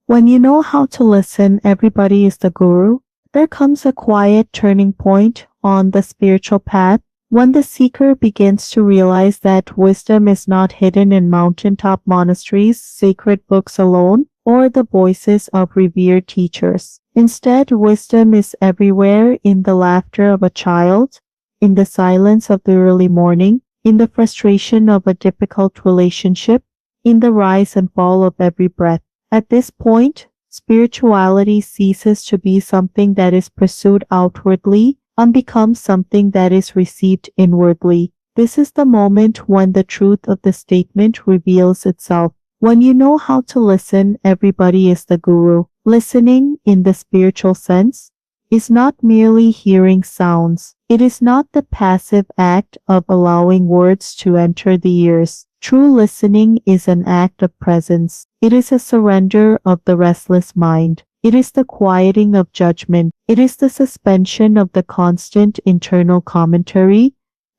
When you know how to listen, everybody is the guru. There comes a quiet turning point on the spiritual path when the seeker begins to realize that wisdom is not hidden in mountaintop monasteries, sacred books alone, or the voices of revered teachers. Instead, wisdom is everywhere, in the laughter of a child, in the silence of the early morning, in the frustration of a difficult relationship, in the rise and fall of every breath. At this point, spirituality ceases to be something that is pursued outwardly and becomes something that is received inwardly. This is the moment when the truth of the statement reveals itself. When you know how to listen, everybody is the guru. Listening, in the spiritual sense, is not merely hearing sounds. It is not the passive act of allowing words to enter the ears. True listening is an act of presence. It is a surrender of the restless mind. It is the quieting of judgment. It is the suspension of the constant internal commentary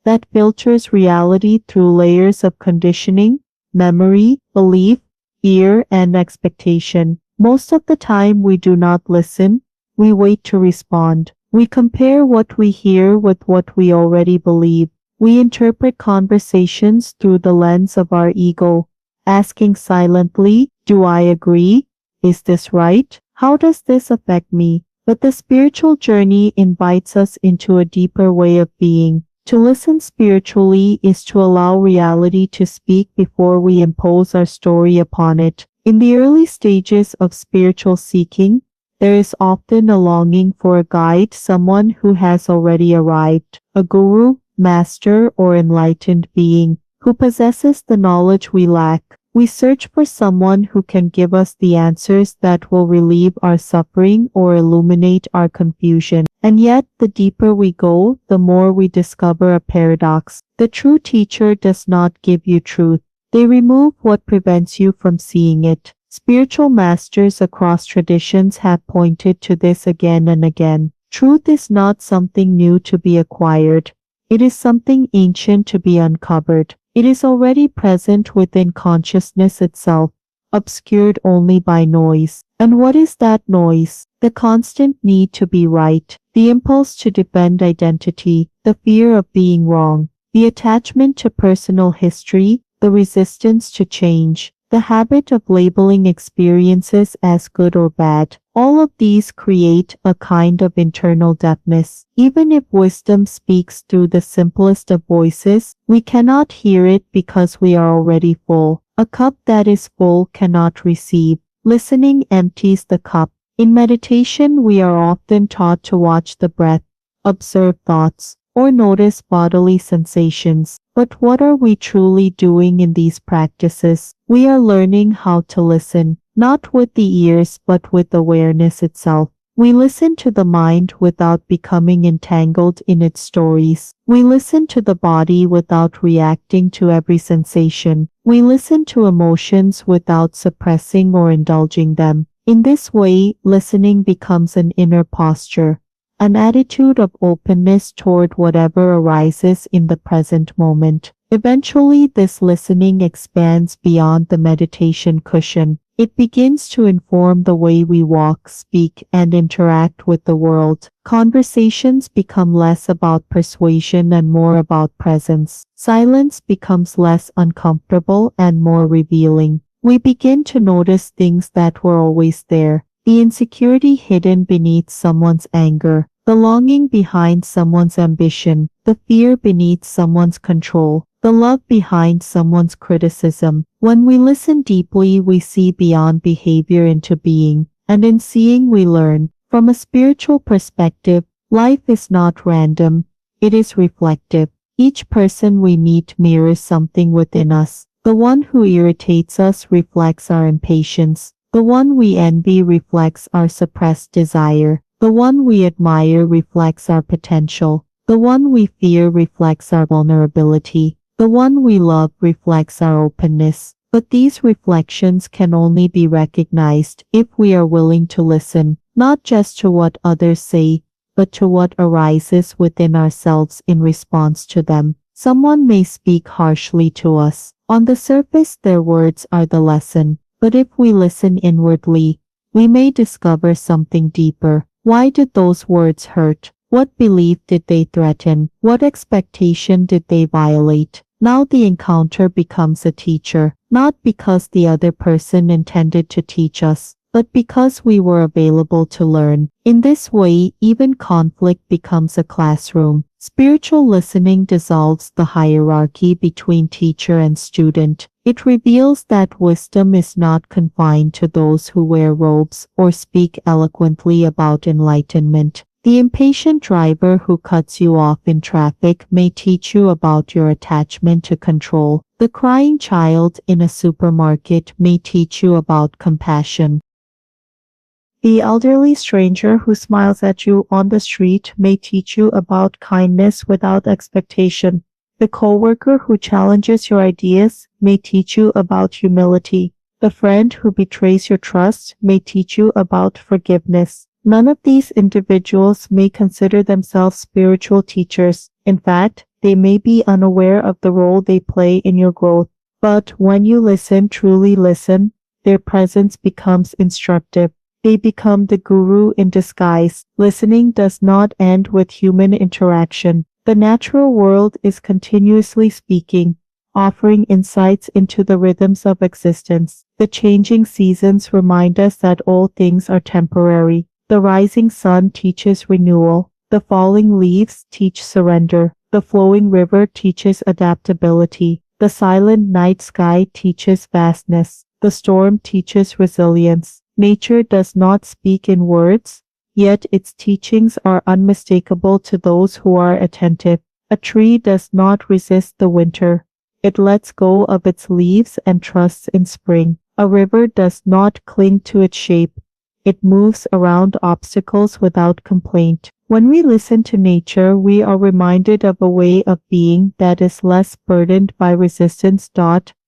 that filters reality through layers of conditioning, memory, belief, fear, and expectation. Most of the time we do not listen. We wait to respond. We compare what we hear with what we already believe. We interpret conversations through the lens of our ego, asking silently, do I agree? Is this right? How does this affect me? But the spiritual journey invites us into a deeper way of being. To listen spiritually is to allow reality to speak before we impose our story upon it. In the early stages of spiritual seeking, there is often a longing for a guide, someone who has already arrived, a guru, master, or enlightened being who possesses the knowledge we lack. We search for someone who can give us the answers that will relieve our suffering or illuminate our confusion. And yet, the deeper we go, the more we discover a paradox. The true teacher does not give you truth. They remove what prevents you from seeing it. Spiritual masters across traditions have pointed to this again and again. Truth is not something new to be acquired. It is something ancient to be uncovered. It is already present within consciousness itself, obscured only by noise. And what is that noise? The constant need to be right, the impulse to defend identity, the fear of being wrong, the attachment to personal history, the resistance to change, the habit of labeling experiences as good or bad. All of these create a kind of internal deafness. Even if wisdom speaks through the simplest of voices, we cannot hear it because we are already full. A cup that is full cannot receive. Listening empties the cup. In meditation, we are often taught to watch the breath, observe thoughts, or notice bodily sensations. But what are we truly doing in these practices? We are learning how to listen, not with the ears but with awareness itself. We listen to the mind without becoming entangled in its stories. We listen to the body without reacting to every sensation. We listen to emotions without suppressing or indulging them. In this way, listening becomes an inner posture, an attitude of openness toward whatever arises in the present moment. Eventually, this listening expands beyond the meditation cushion. It begins to inform the way we walk, speak, and interact with the world. Conversations become less about persuasion and more about presence. Silence becomes less uncomfortable and more revealing. We begin to notice things that were always there. The insecurity hidden beneath someone's anger, the longing behind someone's ambition, the fear beneath someone's control, the love behind someone's criticism. When we listen deeply, we see beyond behavior into being, and in seeing we learn. From a spiritual perspective, life is not random, it is reflective. Each person we meet mirrors something within us. The one who irritates us reflects our impatience. The one we envy reflects our suppressed desire. The one we admire reflects our potential. The one we fear reflects our vulnerability. The one we love reflects our openness. But these reflections can only be recognized if we are willing to listen, not just to what others say, but to what arises within ourselves in response to them. Someone may speak harshly to us. On the surface, their words are the lesson. But if we listen inwardly, we may discover something deeper. Why did those words hurt? What belief did they threaten? What expectation did they violate? Now the encounter becomes a teacher, not because the other person intended to teach us, but because we were available to learn. In this way, even conflict becomes a classroom. Spiritual listening dissolves the hierarchy between teacher and student. It reveals that wisdom is not confined to those who wear robes or speak eloquently about enlightenment. The impatient driver who cuts you off in traffic may teach you about your attachment to control. The crying child in a supermarket may teach you about compassion. The elderly stranger who smiles at you on the street may teach you about kindness without expectation. The coworker who challenges your ideas may teach you about humility. The friend who betrays your trust may teach you about forgiveness. None of these individuals may consider themselves spiritual teachers. In fact, they may be unaware of the role they play in your growth. But when you listen, truly listen, their presence becomes instructive. They become the guru in disguise. Listening does not end with human interaction. The natural world is continuously speaking, offering insights into the rhythms of existence. The changing seasons remind us that all things are temporary. The rising sun teaches renewal. The falling leaves teach surrender. The flowing river teaches adaptability. The silent night sky teaches vastness. The storm teaches resilience. Nature does not speak in words, yet its teachings are unmistakable to those who are attentive. A tree does not resist the winter. It lets go of its leaves and trusts in spring. A river does not cling to its shape. It moves around obstacles without complaint. When we listen to nature, we are reminded of a way of being that is less burdened by resistance.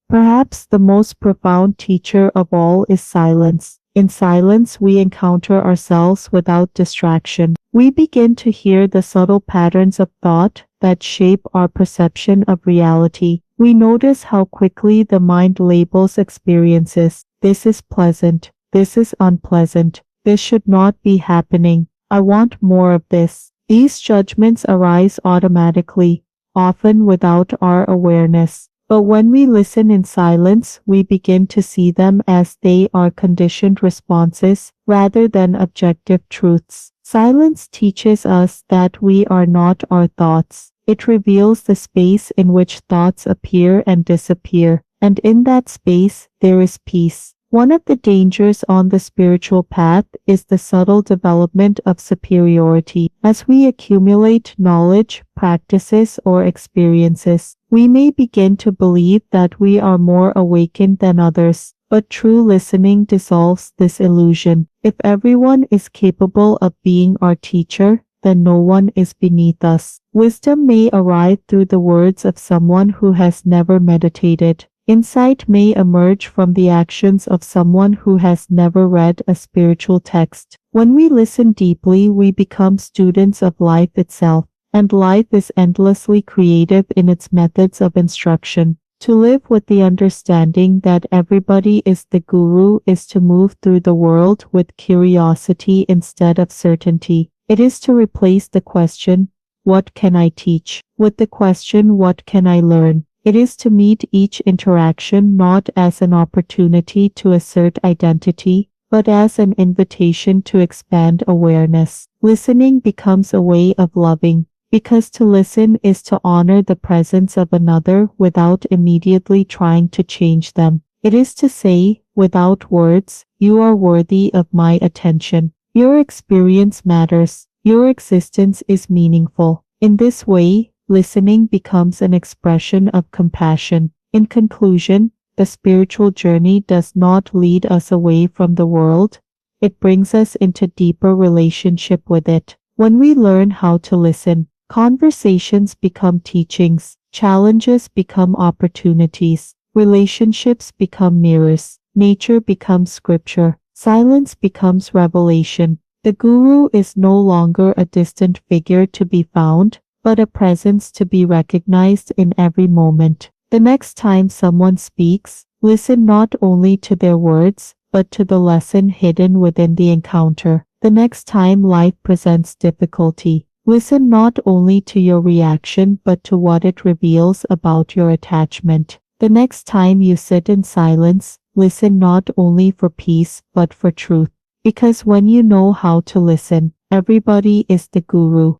Perhaps the most profound teacher of all is silence. In silence, we encounter ourselves without distraction. We begin to hear the subtle patterns of thought that shape our perception of reality. We notice how quickly the mind labels experiences. This is pleasant. This is unpleasant. This should not be happening. I want more of this. These judgments arise automatically, often without our awareness. But when we listen in silence, we begin to see them as they are conditioned responses rather than objective truths. Silence teaches us that we are not our thoughts. It reveals the space in which thoughts appear and disappear, and in that space there is peace. One of the dangers on the spiritual path is the subtle development of superiority. As we accumulate knowledge, practices, or experiences, we may begin to believe that we are more awakened than others. But true listening dissolves this illusion. If everyone is capable of being our teacher, then no one is beneath us. Wisdom may arrive through the words of someone who has never meditated. Insight may emerge from the actions of someone who has never read a spiritual text. When we listen deeply, we become students of life itself, and life is endlessly creative in its methods of instruction. To live with the understanding that everybody is the guru is to move through the world with curiosity instead of certainty. It is to replace the question, "What can I teach?" with the question, "What can I learn?" It is to meet each interaction not as an opportunity to assert identity, but as an invitation to expand awareness. Listening becomes a way of loving, because to listen is to honor the presence of another without immediately trying to change them. It is to say, without words, "You are worthy of my attention. Your experience matters. Your existence is meaningful." In this way, listening becomes an expression of compassion. In conclusion, the spiritual journey does not lead us away from the world. It brings us into deeper relationship with it. When we learn how to listen, conversations become teachings, challenges become opportunities, relationships become mirrors, nature becomes scripture, silence becomes revelation. The guru is no longer a distant figure to be found, but a presence to be recognized in every moment. The next time someone speaks, listen not only to their words, but to the lesson hidden within the encounter. The next time life presents difficulty, listen not only to your reaction but to what it reveals about your attachment. The next time you sit in silence, listen not only for peace but for truth. Because when you know how to listen, everybody is the guru.